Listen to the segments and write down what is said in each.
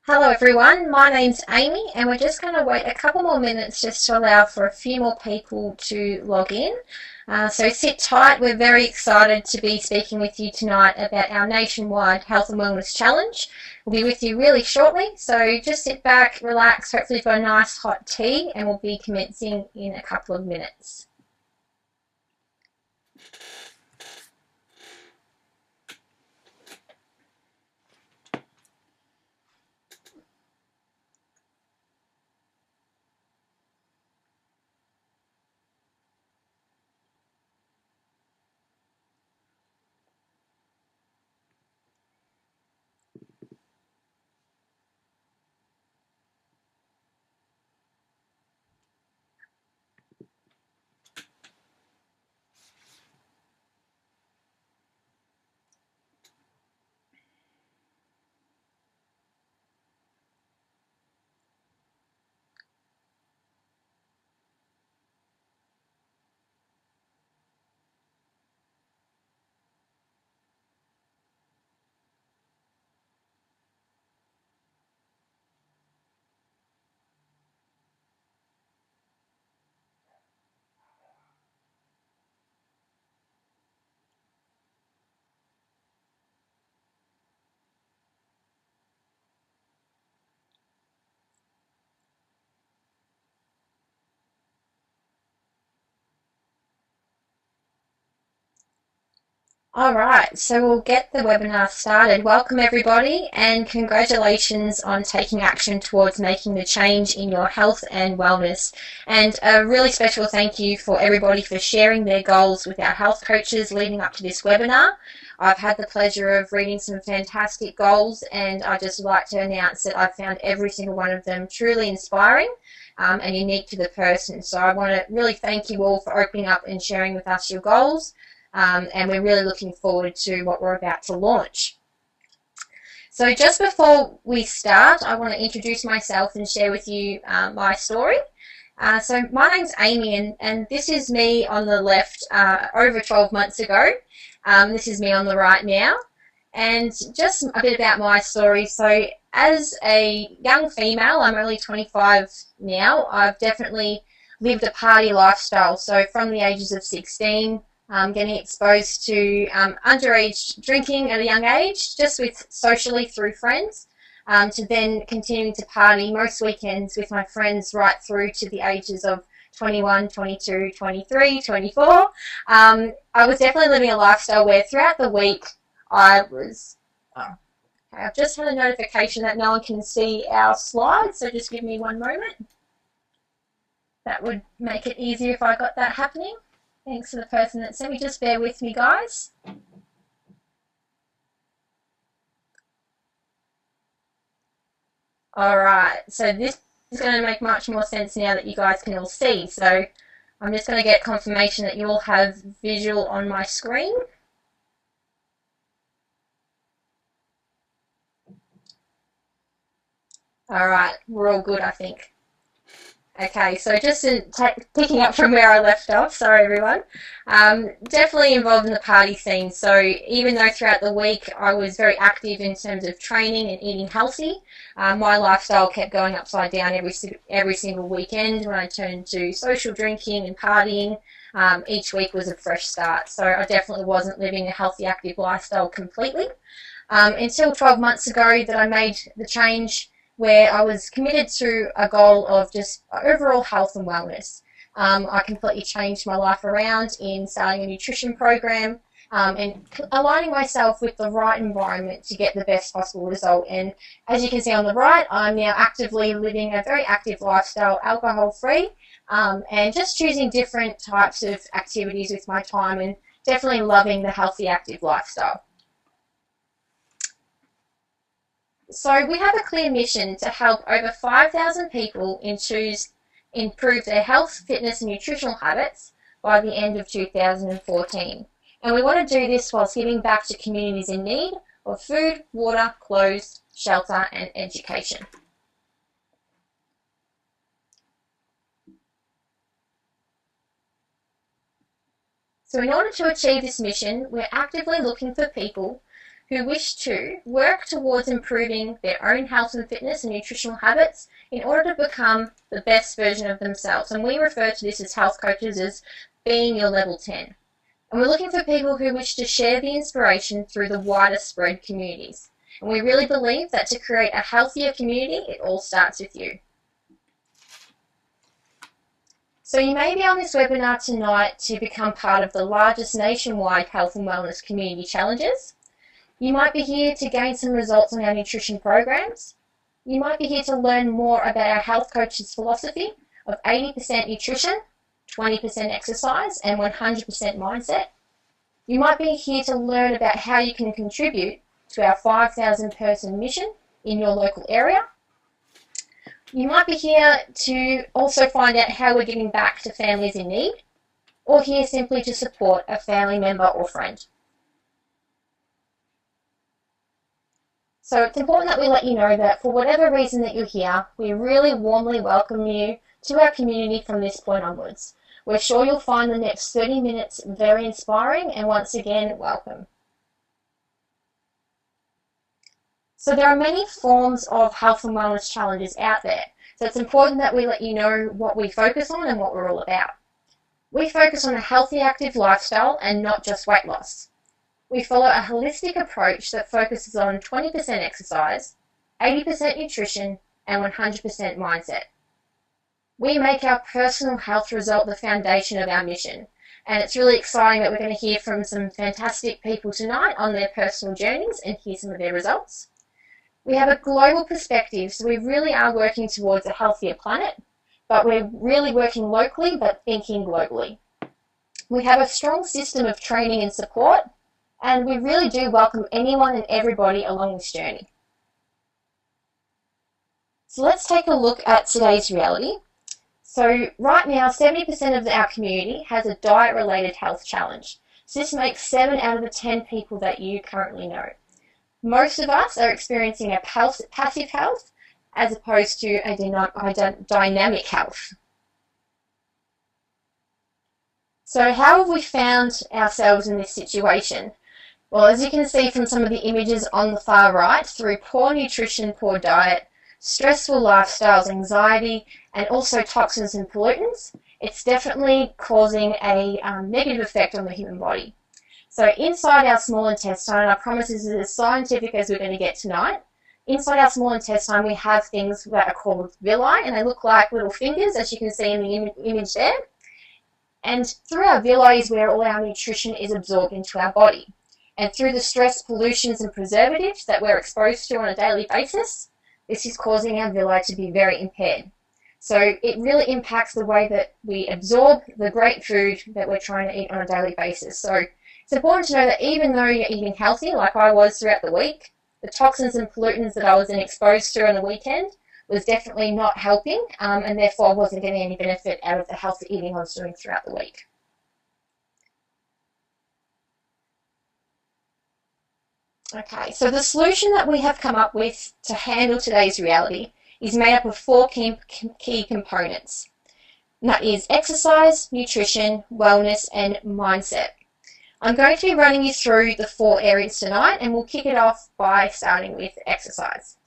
Hello everyone, my name's Amy and we're just going to wait a couple more minutes just to allow for a few more people to log in. So sit tight, we're very excited to be speaking with you tonight about our nationwide health and wellness challenge. We'll be with you really shortly, so just sit back, relax, hopefully you've got a nice hot tea and we'll be commencing in a couple of minutes. Alright, so we'll get the webinar started. Welcome everybody and congratulations on taking action towards making the change in your health and wellness. And a really special thank you for everybody for sharing their goals with our health coaches leading up to this webinar. I've had the pleasure of reading some fantastic goals and I'd just like to announce that I've found every single one of them truly inspiring and unique to the person. So I want to really thank you all for opening up and sharing with us your goals. And we're really looking forward to what we're about to launch. So just before we start, I want to introduce myself and share with you my story. So my name's Amy and this is me on the left over 12 months ago. This is me on the right now. And just a bit about my story. So as a young female, I'm only 25 now, I've definitely lived a party lifestyle. So from the ages of 16, getting exposed to underage drinking at a young age, just with socially through friends, to then continuing to party most weekends with my friends right through to the ages of 21, 22, 23, 24. I was definitely living a lifestyle where throughout the week I was... okay, I've just had a notification that no one can see our slides, so just give me one moment. That would make it easier if I got that happening. Thanks to the person that sent me. Just bear with me, guys. Alright, so this is going to make much more sense now that you guys can all see. So I'm just going to get confirmation that you all have visual on my screen. All right, we're all good, I think. Okay, so just picking up from where I left off, sorry everyone. Definitely involved in the party scene. So even though throughout the week I was very active in terms of training and eating healthy, my lifestyle kept going upside down every single weekend when I turned to social drinking and partying. Each week was a fresh start. So I definitely wasn't living a healthy, active lifestyle completely. Until 12 months ago that I made the change where I was committed to a goal of just overall health and wellness. I completely changed my life around in starting a nutrition program and aligning myself with the right environment to get the best possible result. And as you can see on the right, I'm now actively living a very active lifestyle, alcohol-free, and just choosing different types of activities with my time and definitely loving the healthy, active lifestyle. So we have a clear mission to help over 5,000 people improve their health, fitness and nutritional habits by the end of 2014. And we want to do this whilst giving back to communities in need of food, water, clothes, shelter and education. So in order to achieve this mission, we're actively looking for people who wish to work towards improving their own health and fitness and nutritional habits in order to become the best version of themselves. And we refer to this as health coaches as being your level 10. And we're looking for people who wish to share the inspiration through the wider spread communities. And we really believe that to create a healthier community, it all starts with you. So you may be on this webinar tonight to become part of the largest nationwide health and wellness community challenges. You might be here to gain some results on our nutrition programs. You might be here to learn more about our health coach's philosophy of 80% nutrition, 20% exercise, and 100% mindset. You might be here to learn about how you can contribute to our 5,000 person mission in your local area. You might be here to also find out how we're giving back to families in need, or here simply to support a family member or friend. So it's important that we let you know that for whatever reason that you're here, we really warmly welcome you to our community from this point onwards. We're sure you'll find the next 30 minutes very inspiring and once again, welcome. So there are many forms of health and wellness challenges out there. So it's important that we let you know what we focus on and what we're all about. We focus on a healthy, active lifestyle and not just weight loss. We follow a holistic approach that focuses on 20% exercise, 80% nutrition, and 100% mindset. We make our personal health result the foundation of our mission, and it's really exciting that we're going to hear from some fantastic people tonight on their personal journeys and hear some of their results. We have a global perspective, so we really are working towards a healthier planet, but we're really working locally but thinking globally. We have a strong system of training and support, and we really do welcome anyone and everybody along this journey. So let's take a look at today's reality. So right now, 70% of our community has a diet-related health challenge. So this makes 7 out of the 10 people that you currently know. Most of us are experiencing a passive health as opposed to a dynamic health. So how have we found ourselves in this situation? Well, as you can see from some of the images on the far right, through poor nutrition, poor diet, stressful lifestyles, anxiety, and also toxins and pollutants, it's definitely causing a negative effect on the human body. So inside our small intestine, I promise this is as scientific as we're going to get tonight, inside our small intestine we have things that are called villi, and they look like little fingers, as you can see in the image there. And through our villi is where all our nutrition is absorbed into our body. And through the stress, pollutions and preservatives that we're exposed to on a daily basis, this is causing our villi to be very impaired. So it really impacts the way that we absorb the great food that we're trying to eat on a daily basis. So it's important to know that even though you're eating healthy, like I was throughout the week, the toxins and pollutants that I was then exposed to on the weekend was definitely not helping, and therefore I wasn't getting any benefit out of the healthy eating I was doing throughout the week. Okay, so the solution that we have come up with to handle today's reality is made up of four key components. And that is exercise, nutrition, wellness, and mindset. I'm going to be running you through the four areas tonight, and we'll kick it off by starting with exercise.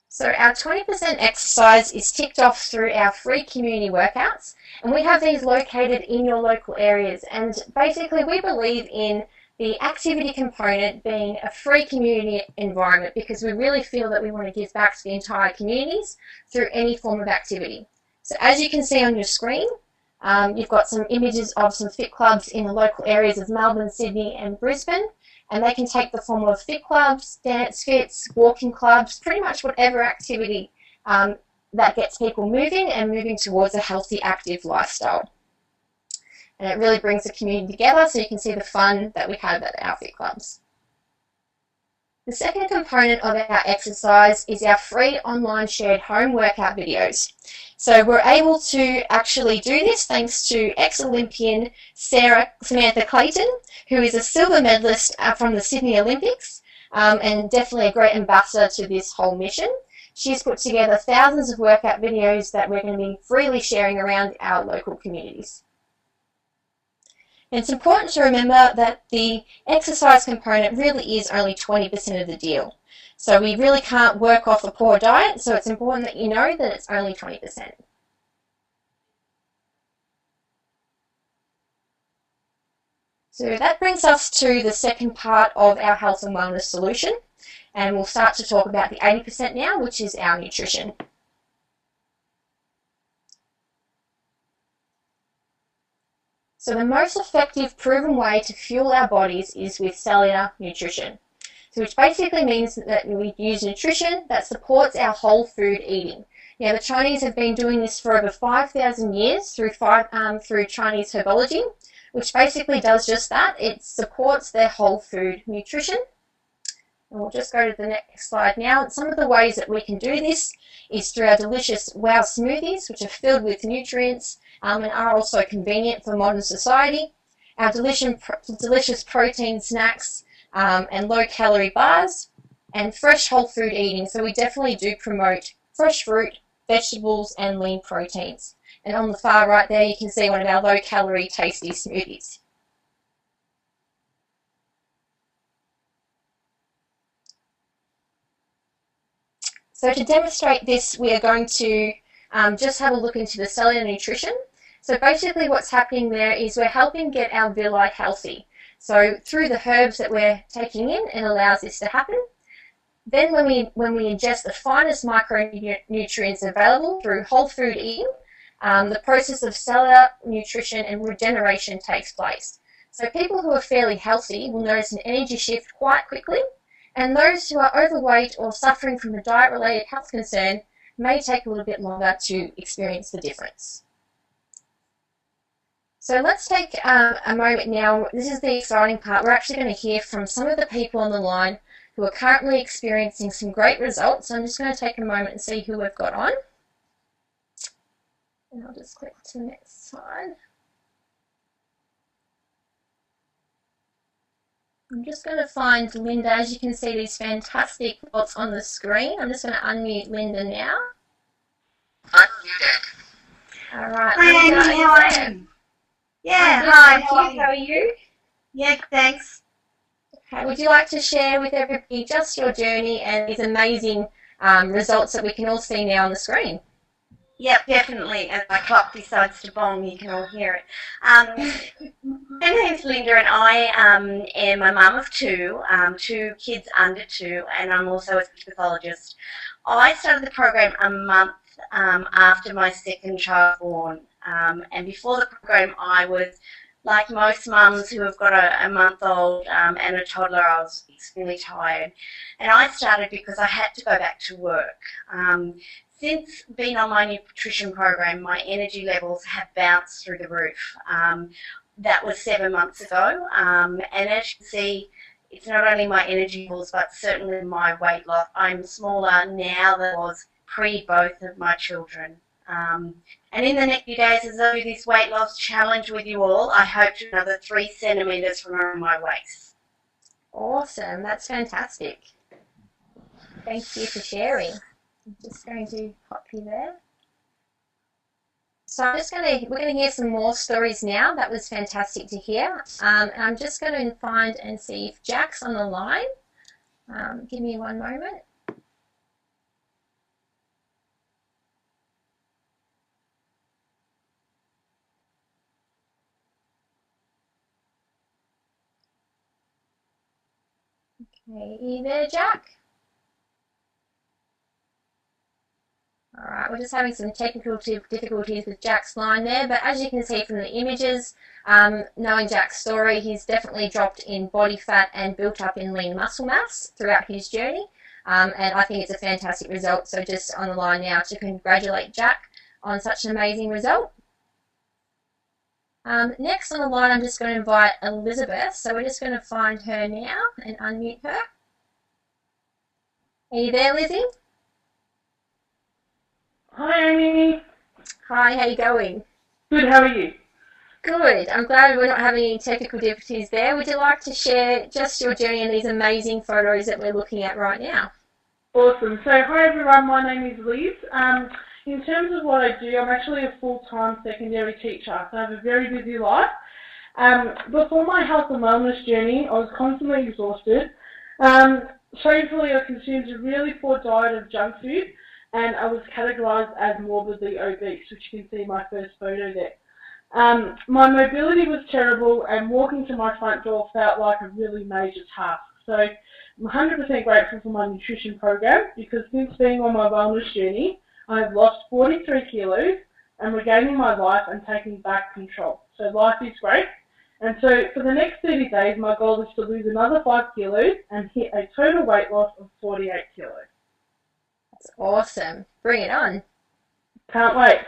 So our 20% exercise is ticked off through our free community workouts, and we have these located in your local areas. And basically we believe in the activity component being a free community environment because we really feel that we want to give back to the entire communities through any form of activity. So as you can see on your screen, you've got some images of some fit clubs in the local areas of Melbourne, Sydney and Brisbane, and they can take the form of fit clubs, dance fits, walking clubs, pretty much whatever activity that gets people moving and moving towards a healthy, active lifestyle. And it really brings the community together so you can see the fun that we have at our fit clubs. The second component of our exercise is our free online shared home workout videos. So we're able to actually do this thanks to ex-Olympian Samantha Clayton, who is a silver medalist from the Sydney Olympics and definitely a great ambassador to this whole mission. She's put together thousands of workout videos that we're going to be freely sharing around our local communities. And it's important to remember that the exercise component really is only 20% of the deal. So we really can't work off a poor diet, so it's important that you know that it's only 20%. So that brings us to the second part of our health and wellness solution, and we'll start to talk about the 80% now, which is our nutrition. So the most effective proven way to fuel our bodies is with cellular nutrition. So which basically means that we use nutrition that supports our whole food eating. Now the Chinese have been doing this for over 5,000 years through Chinese herbology, which basically does just that. It supports their whole food nutrition. And we'll just go to the next slide now. Some of the ways that we can do this is through our delicious WOW smoothies, which are filled with nutrients and are also convenient for modern society. Our delicious protein snacks and low-calorie bars, and fresh whole food eating. So we definitely do promote fresh fruit, vegetables, and lean proteins. And on the far right there, you can see one of our low-calorie, tasty smoothies. So to demonstrate this, we are going to just have a look into the cellular nutrition. So basically what's happening there is we're helping get our villi healthy. So through the herbs that we're taking in, it allows this to happen. Then when we ingest the finest micronutrients available through whole food eating, the process of cellular nutrition and regeneration takes place. So people who are fairly healthy will notice an energy shift quite quickly, and those who are overweight or suffering from a diet-related health concern may take a little bit longer to experience the difference. So let's take a moment now. This is the exciting part. We're actually going to hear from some of the people on the line who are currently experiencing some great results. So I'm just going to take a moment and see who we've got on. And I'll just click to the next slide. I'm just going to find Linda. As you can see, these fantastic results on the screen. I'm just going to unmute Linda now. Unmuted. All right, Hi, Linda, Amy, how are you? Yeah, hi. hi. How are you? Yeah, thanks. Okay, would you like to share with everybody just your journey and these amazing results that we can all see now on the screen? Yep, definitely. As my clock decides to bong, you can all hear it. My name's Linda, and I am a mum of two kids under 2, and I'm also a speech pathologist. I started the program a month after my second child born, and before the program I was, like most mums who have got a month-old and a toddler, I was extremely tired. And I started because I had to go back to work. Since being on my nutrition program, my energy levels have bounced through the roof. That was 7 months ago, and as you can see, it's not only my energy levels, but certainly my weight loss. I'm smaller now than I was pre both of my children. And in the next few days, as I do this weight loss challenge with you all, I hope to another 3 centimetres from around my waist. Awesome, that's fantastic. Thank you for sharing. I'm just going to pop you there. So we're going to hear some more stories now. That was fantastic to hear. And I'm just going to find and see if Jack's on the line. Give me one moment. Okay, are you there, Jack? Alright, we're just having some technical difficulties with Jack's line there, but as you can see from the images, knowing Jack's story, he's definitely dropped in body fat and built up in lean muscle mass throughout his journey, and I think it's a fantastic result. So just on the line now to congratulate Jack on such an amazing result. Next on the line, I'm just going to invite Elizabeth, so we're just going to find her now and unmute her. Are you there, Lizzie? Hi, Amy. Hi, how you going? Good, how are you? Good. I'm glad we're not having any technical difficulties there. Would you like to share just your journey and these amazing photos that we're looking at right now? Awesome. So, hi everyone, my name is Liz. In terms of what I do, I'm actually a full-time secondary teacher, so I have a very busy life. Before my health and wellness journey, I was constantly exhausted. Shamefully, I consumed a really poor diet of junk food, and I was categorised as morbidly obese, which you can see in my first photo there. My mobility was terrible, and walking to my front door felt like a really major task. So I'm 100% grateful for my nutrition program, because since being on my wellness journey, I have lost 43 kilos and regaining my life and taking back control. So life is great. And so for the next 30 days, my goal is to lose another 5 kilos and hit a total weight loss of 48 kilos. That's awesome. Bring it on. Can't wait.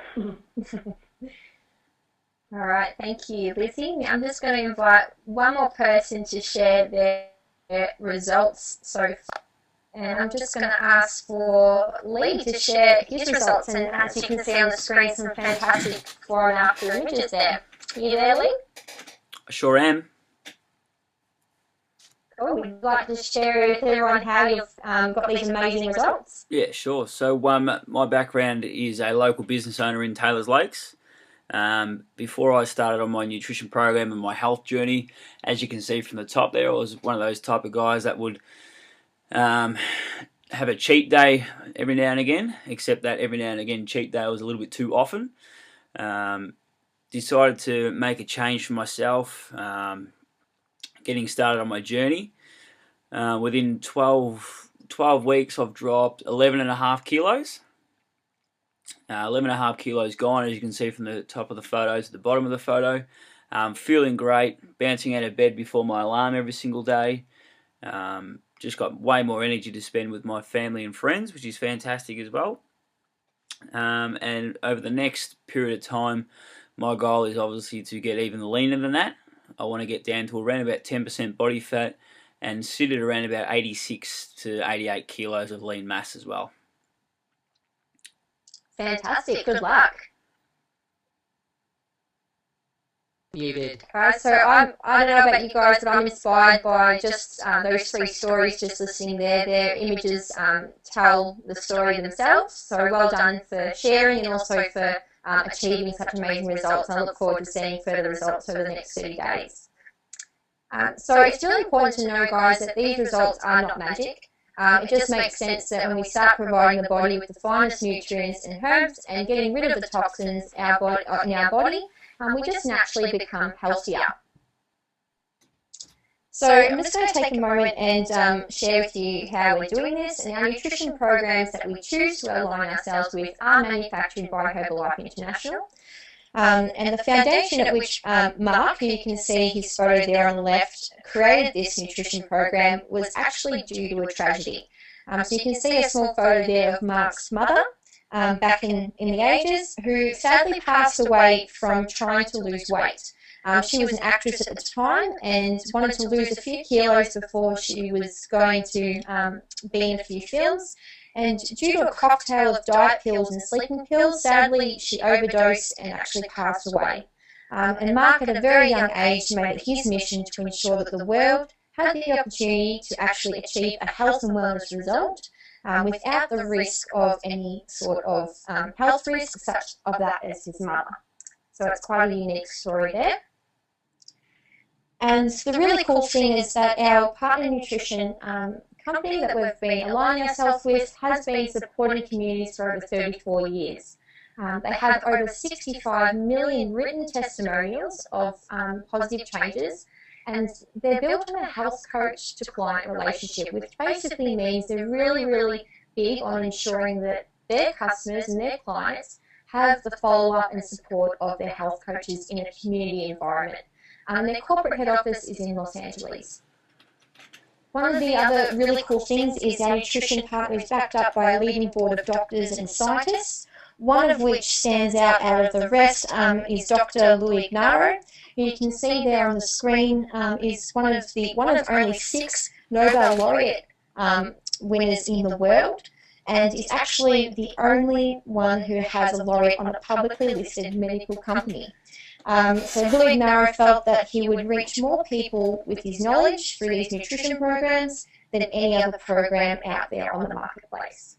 All right, thank you, Lizzie. Now I'm just going to invite one more person to share their results so far. And I'm just going to ask for Lee to share his results. And as you can see on the screen, some fantastic before and after images there. Are you there, Lee? I sure am. Cool. Would you like to share with everyone how you've got these amazing results? Yeah, sure. So my background is a local business owner in Taylors Lakes. Before I started on my nutrition program and my health journey, as you can see from the top there, I was one of those type of guys that would have a cheat day every now and again, except that every now and again cheat day was a little bit too often. Decided to make a change for myself, getting started on my journey. Within 12 weeks I've dropped 11.5 kilos. 11.5 kilos gone, as you can see from the top of the photos to the bottom of the photo. Feeling great, bouncing out of bed before my alarm every single day. Just got way more energy to spend with my family and friends, which is fantastic as well. And over the next period of time, my goal is obviously to get even leaner than that. I want to get down to around about 10% body fat and sit at around about 86 to 88 kilos of lean mass as well. Fantastic. Good luck. You did. So I don't know about you guys, but I'm inspired by just those 3 stories just listening there. Their images tell the story themselves. So well done for sharing and also for achieving such amazing results. And I look forward to seeing further results over the next 30 days. So it's really important to know, guys, that these results are not magic. It just makes sense that when we start providing the body with the finest nutrients and herbs and getting rid of the toxins in our body, we just naturally become healthier. So I'm just going to take a moment and share with you how we're doing this. And our nutrition programs that we choose to align ourselves with are manufactured by Herbalife International. And the foundation at which Mark, who you can see his photo there on the left, created this nutrition program was actually due to a tragedy. So you can see a small photo there of Mark's mother back in the ages, who sadly passed away from trying to lose weight. She was an actress at the time and wanted to lose a few kilos before she was going to be in a few films. And due to a cocktail of diet pills and sleeping pills, sadly she overdosed and actually passed away. And Mark, at a very young age, made it his mission to ensure that the world had the opportunity to actually achieve a health and wellness result without the risk of any sort of health risk such of that as his mother. So it's quite a unique story there. And the really cool thing is that our partner nutrition company that we've been aligning ourselves with has been supporting communities for over 34 years. They have over 65 million written testimonials of positive changes, and they're built on a health coach to client relationship, which basically means they're really, really big on ensuring that their customers and their clients have the follow-up and support of their health coaches in a community environment. Their corporate head office is in Los Angeles. One of the other really cool things is our nutrition partner is backed up by a leading board of doctors and scientists, one of which stands out of the rest is Dr. Louis Ignarro, who you can see there on the screen is one of only 6 Nobel laureate winners in the world, and is actually the only one who has a laureate on a publicly listed medical company. So Louis Ignarro felt that he would reach more people with his knowledge through these nutrition programs than any other program out there on the marketplace.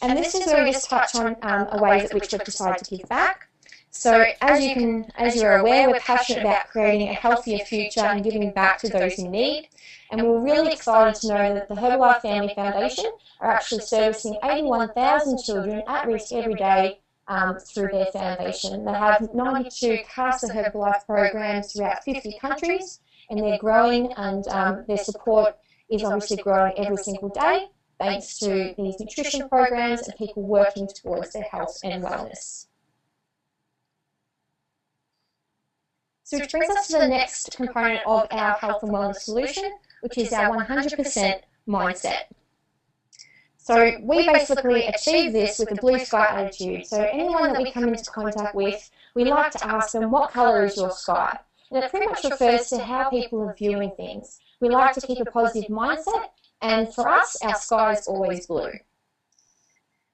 And this is where we just touch on a ways at which we've decided to give back. So as you're aware, we're passionate about creating a healthier future and giving back to those in need. And we're really excited to know that the Herbalife Family Foundation are actually servicing 81,000 children at risk every day through their foundation. They have 92 Casa Herbalife programs throughout 50 countries, and they're growing, and their support is obviously growing every single day, thanks to these nutrition programs and people working towards their health and wellness. So which brings us to the next component of our health and wellness solution, which is our 100% mindset. So we basically achieve this with a blue sky attitude. So anyone that we come into contact with, we like to ask them, what colour is your sky? And it pretty much refers to how people are viewing things. We like to keep a positive mindset, and for us, our sky is always blue.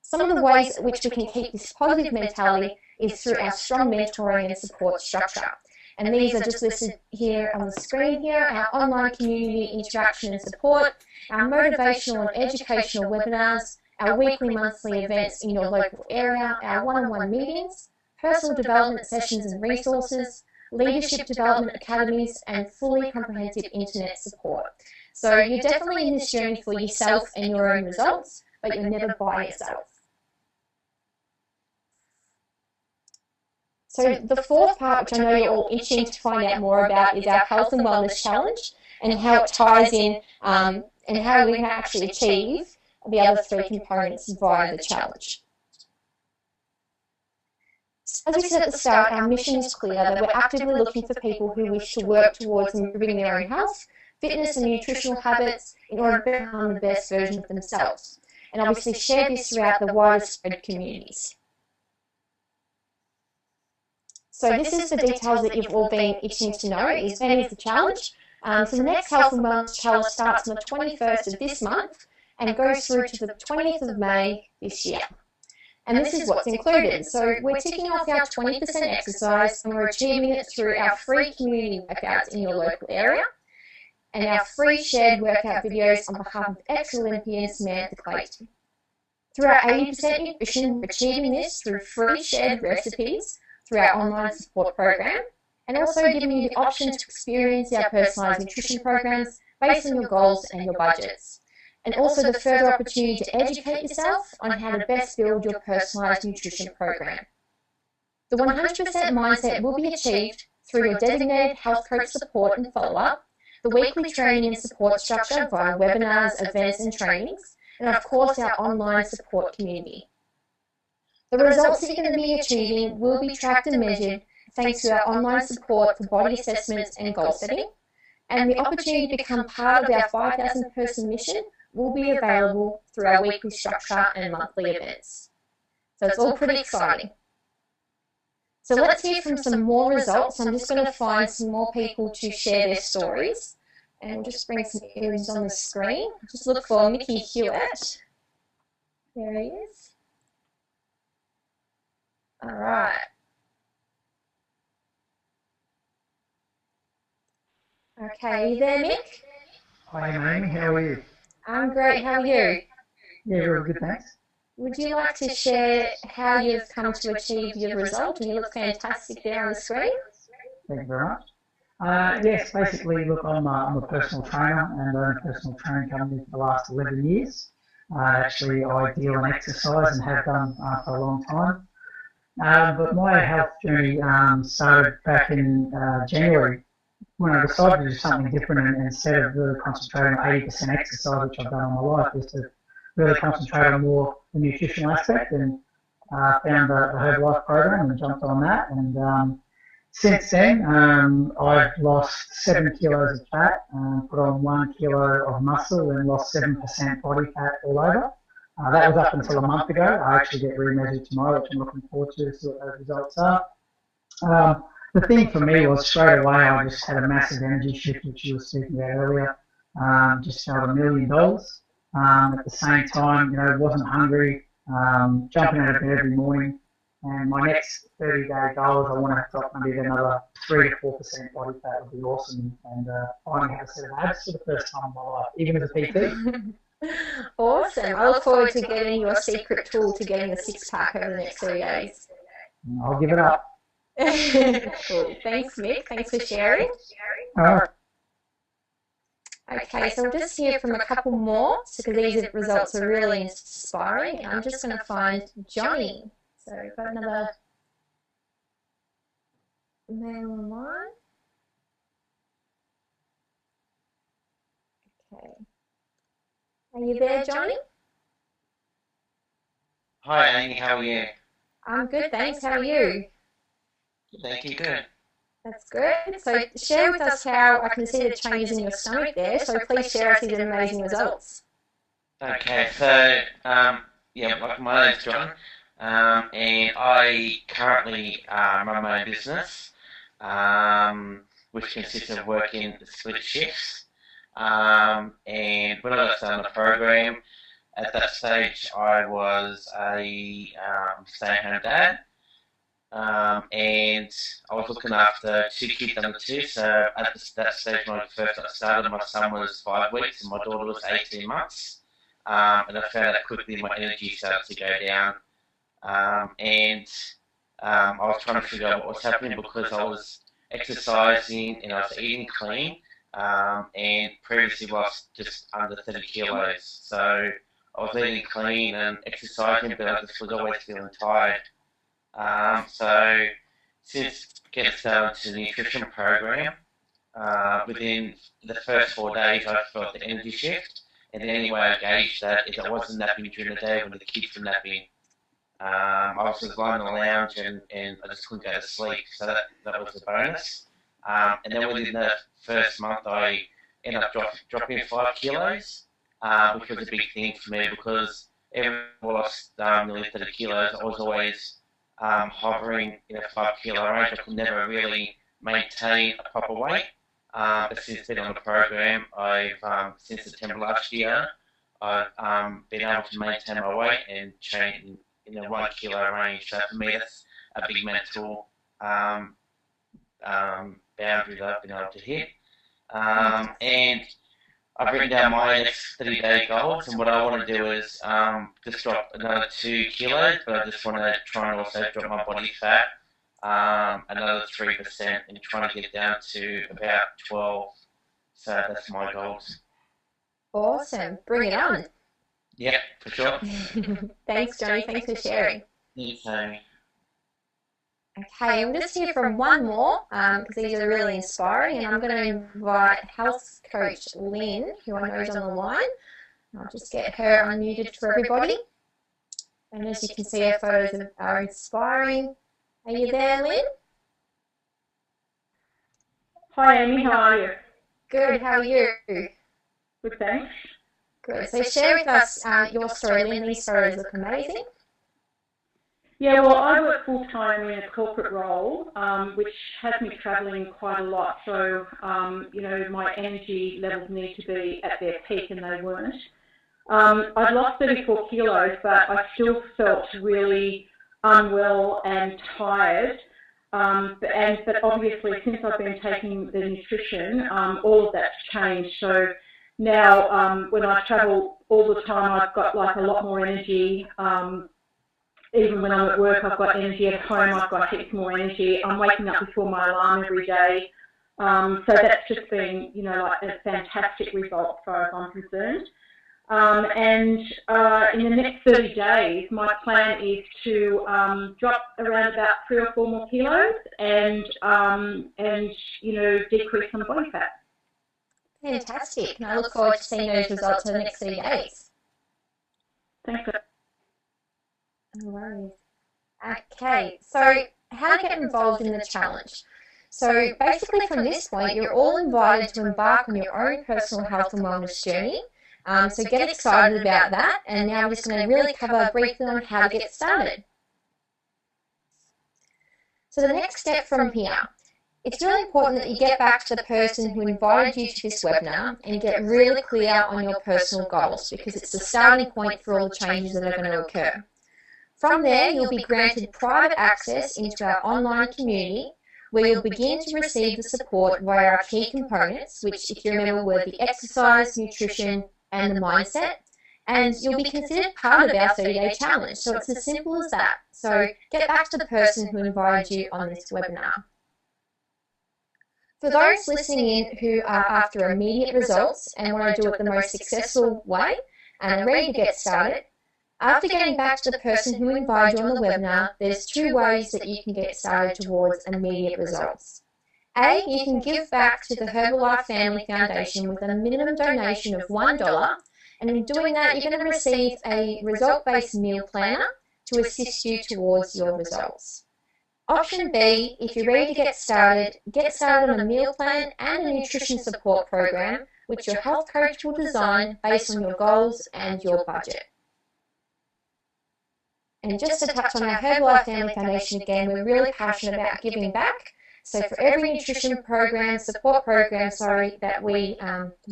Some of the ways in which we can keep this positive mentality is through our strong mentoring and support structure. And these are just listed here on the screen here, our online community interaction and support, our motivational and educational webinars, our weekly, monthly events in your local area, our one-on-one meetings, personal development sessions and resources, leadership development academies, and fully comprehensive internet support. So you're definitely in this journey for yourself and your own results, but you're never by yourself. So the fourth part, which I know you're all itching to find out more about, is our Health and Wellness Challenge and how it ties in and how we can actually achieve the other 3 components via the challenge. As we said at the start, our mission is clear that we're actively looking for people who wish to work towards improving their own health, fitness and nutritional habits in order to become the best version of themselves, and obviously share this throughout the wider spread communities. So this is the details that you've all been itching to know. Is the challenge. So the next Health and Wellness Challenge starts on the 21st of this month and goes through to the 20th of May this year. And this is what's included. So we're ticking off our 20% exercise, and we're achieving it through our free community workouts in your local area and our free shared workout videos on behalf of ex-Olympian Samantha Clayton. Through our 80% nutrition, we're achieving this through free shared recipes through our online support program, and also giving you the option to experience our personalised nutrition programs based on your goals and your budgets. And also the further opportunity to educate yourself on how to best build your personalised nutrition program. The 100% mindset will be achieved through your designated health coach support and follow-up, the weekly training and support structure via webinars, events and trainings, and of course our online support community. The results that you're going to be achieving will be tracked and measured thanks to our online support for body assessments and goal setting, and the opportunity to become part of our 5,000 person mission will be available through our weekly structure and monthly events. So it's all pretty exciting. So let's hear from some more results. I'm just going to find some more people to share their stories, and we'll just bring some images on the screen. Just look for Mickey Hewitt. There he is. All right. Okay, are you there, Mick? Hi, Amy. How are you? I'm great. How are you? Yeah, really good, thanks. Would you like to share how you've come to achieve your result? And you look fantastic there on the screen. Thank you very much. Yes, basically, look, I'm a personal trainer and I own a personal training company for the last 11 years. Actually, I deal in exercise and have done for a long time. But my health journey started back in January when I decided to do something different and instead of really concentrating on 80% exercise, which I've done all my life, is to really concentrate on more the nutritional aspect and found the Herbalife program and jumped on that. And since then, I've lost 7 kilos of fat, put on 1 kilo of muscle and lost 7% body fat all over. That was up until a month ago. I actually get remeasured tomorrow, which I'm looking forward to see what those results are. The thing for me was straight away I just had a massive energy shift, which you were speaking about earlier. Just felt $1 million. At the same time, wasn't hungry, jumping out of bed every morning. And my next 30-day goal is I want to drop maybe another 3 to 4% body fat would be awesome. And finally have a set of abs for the first time in my life, even as a PT. Awesome. I look forward to getting your secret tool to getting the six-pack over the next 3 days. I'll give it up. Cool. Thanks, Mick. Thanks for sharing. All right. Okay, so we'll just hear from a couple more because these results are really inspiring. I'm just going to find Johnny. So we've got another male online. Okay. Are you there, Johnny? Hi, Amy. How are you? I'm good, thanks. How are you? Thank you. Good. That's good. So share with us how I can see the changes in your stomach there. So please share us these amazing results. Okay. So, yeah, my name's John, and I currently run my own business, which consists of working the split shifts. And when I got started on the program, at that stage I was a stay-at-home dad. And I was looking after 2 kids under 2, so at that stage when I first got started, my son was 5 weeks and my daughter was 18 months. And I found that quickly my energy started to go down. I was trying to figure out what was happening because I was exercising and I was eating clean, and previously lost just under 30 kilos. So I was eating clean and exercising, but I just was always feeling tired. So since getting started to the nutrition program, within the first 4 days I felt the energy shift, and the only way I gauged that is I wasn't napping during the day when the kids were napping. I was just lying in the lounge and I just couldn't go to sleep, so that was a bonus. And then within the first month I ended up dropping 5 kilos, which was a big thing for me because every time I lost nearly 30 kilos, I was always hovering in a 5 kilo range. I could never really maintain a proper weight. But since being on the program, I've since September last year, I've been able to maintain my weight and change in the 1 kilo range. So for me, that's a big mental boundary that I've been able to hit. And I've written down my next 30-day goals, and what I want to do is just drop another 2 kilos, but I just want to try and also drop my body fat another 3% and trying to get down to about 12. So that's my goals. Awesome. Bring it on. Yeah, for sure. Thanks, Johnny. Thanks for sharing. Thanks, Amy. Okay, we'll just hear from one more because these are really inspiring, and I'm going to invite health coach Lynn, who I know is on the line. I'll just get her unmuted for everybody. And as you can see, her photos are inspiring. Are you there, Lynn? Hi Amy, how are you? Good, how are you? Good, thanks. Good. So share with us your story, Lynn. These photos look amazing. Yeah, well, I work full-time in a corporate role, which has me travelling quite a lot. So, my energy levels need to be at their peak, and they weren't. I've lost 34 kilos, but I still felt really unwell and tired. But obviously, since I've been taking the nutrition, all of that's changed. So Now, when I travel all the time, I've got like a lot more energy. Even when I'm at work, I've got energy. At home, I've got heaps more energy. I'm waking up before my alarm every day. So that's just been, you know, like a fantastic result as far as I'm concerned. And in the next 30 days, my plan is to drop around about 3 or 4 more kilos and you know, decrease some body fat. Fantastic. And I look forward to seeing those results in the next 30 days. Thanks. No worries. Okay, so how to get involved in the challenge. So basically from this point, you're all invited to embark on your own personal health and wellness journey. So get excited about that, and now we're just going to really cover briefly on how to get started. So the next step from here, it's really important that you get back to the person who invited you to this webinar and get really clear on your personal goals, because it's the starting point for all the changes that are going to occur. From there, you'll be granted private access into our online community, where you'll begin to receive the support via our key components, which, if you remember, were the exercise, nutrition, and the mindset, and you'll be considered part of our 30-day challenge. So it's as simple as that. So get back to the person who invited you on this webinar. For those listening in who are after immediate results and want to do it the most successful way and are ready to get started, after getting back to the person who invited you on the webinar, there's 2 ways that you can get started towards immediate results. A, you can give back to the Herbalife Family Foundation with a minimum donation of $1, and in doing that, you're going to receive a result-based meal planner to assist you towards your results. Option B, if you're ready to get started on a meal plan and a nutrition support program, which your health coach will design based on your goals and your budget. And just to touch on our Herbalife Family Foundation again, we're really passionate about giving back. So for every nutrition program, support program, that we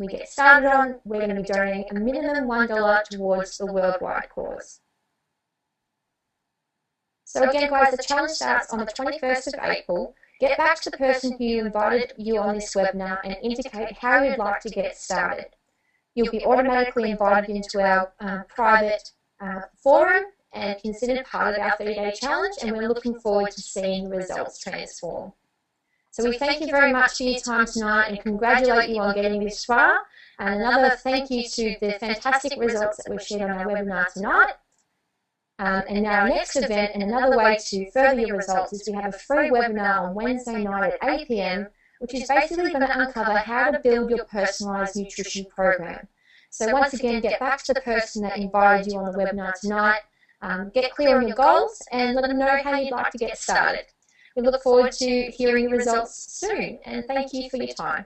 get started on, we're going to be donating a minimum $1 towards the worldwide cause. So again, guys, the challenge starts on the 21st of April. Get back to the person who invited you on this webinar and indicate how you'd like to get started. You'll be automatically invited into our private forum and considered part of our 30-day challenge, and we're looking forward to seeing the results transform. So we thank you very much for your time tonight and congratulate you on getting this far. And another thank you to the fantastic results that we've shared on our webinar tonight. And now our next event, and another way to further your results, is we have a free webinar on Wednesday night at 8 PM, which is basically going to uncover how to build your personalised nutrition program. So once again, get back to the person that invited you on the webinar tonight, get clear on your goals, and let them know how you'd like to get started. We look forward to hearing your results soon, and thank you for your time.